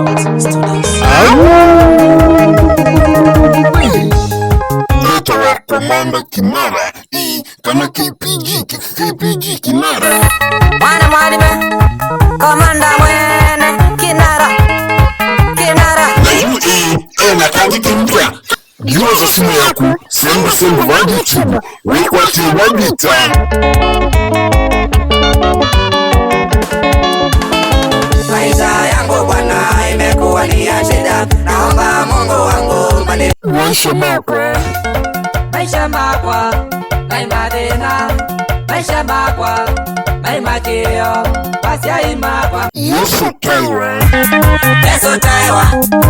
Sound Studios. Naitwa Komanda Kinara, kama KPG Kinara. Mwana mwalimu Komanda mwene Kinara. Na na kazi kimpya. Giwaza simu yako, semba wa YouTube, wekwati wabita. Maisha yangu Bwana imekuwa ni ya shida, naomba Mungu wangu mbali. Maisha makwa naimadena, maisha makwa naimakio, pasya imakwa. Yesu taiwa,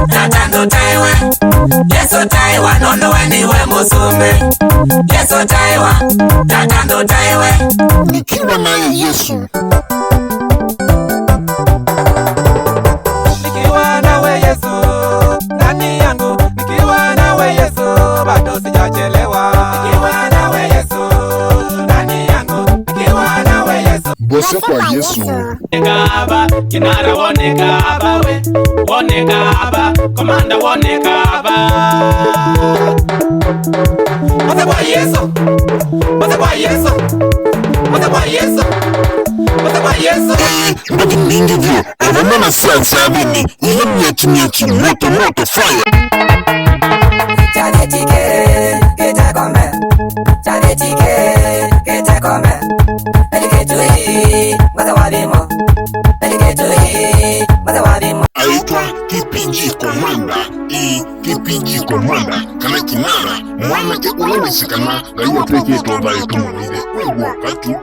tatando taiwa, Yesu taiwa, nondo weniwe musume. Yesu taiwa, tatando taiwa, nikiwa naye Yesu. Nikiwa nawe Yesu, ndani yangu, nikiwa nawe Yesu, bado sijachelewa. Nikiwa nawe Yesu, ndani yangu, nikiwa nawe Yesu. Bose kwa Yesu. Wonekaba, Kinara wonekaba we, wonekaba, Komanda wonekaba. Bose kwa Yesu, bose kwa Yesu, bose kwa Yesu, bose kwa Yesu. Mbaki mingi vyo, avamana siya vini, ili mnyati, moto, fire. Chade chike, kete kome, chade chike, kete kome. Eliketui, maza wabimo, eliketui, maza wabimo. Aitwa KPG Komanda, kana Kinara, mwana ke ulewesikana, na iwa peke toba yetu mwile, waka tu.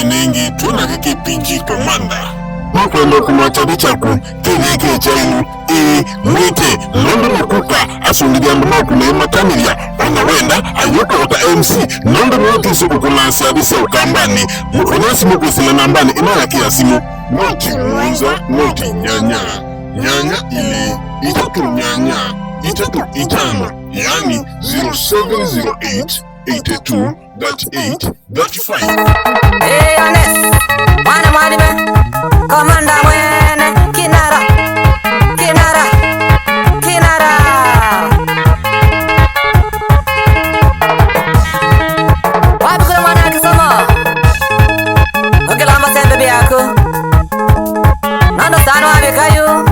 Nengi tuna KPG Komanda makwenda kumachadi chako kireke chainu mwite nondo makuka asundigambo makune matamilia wanawenda ayoko wata MC nondo mwoti suku kuna siabisi ya ukambani mkunasi mkusila nambani inaya kia simu mwoti mwanza mwoti nyanya ili itatu itano yani 0708 82.8.5. Honest, mwana mwalimu Komanda mwene Kinara. Wapi kuna mwana akisoma ukilamba sembe byako nando sana wabikayu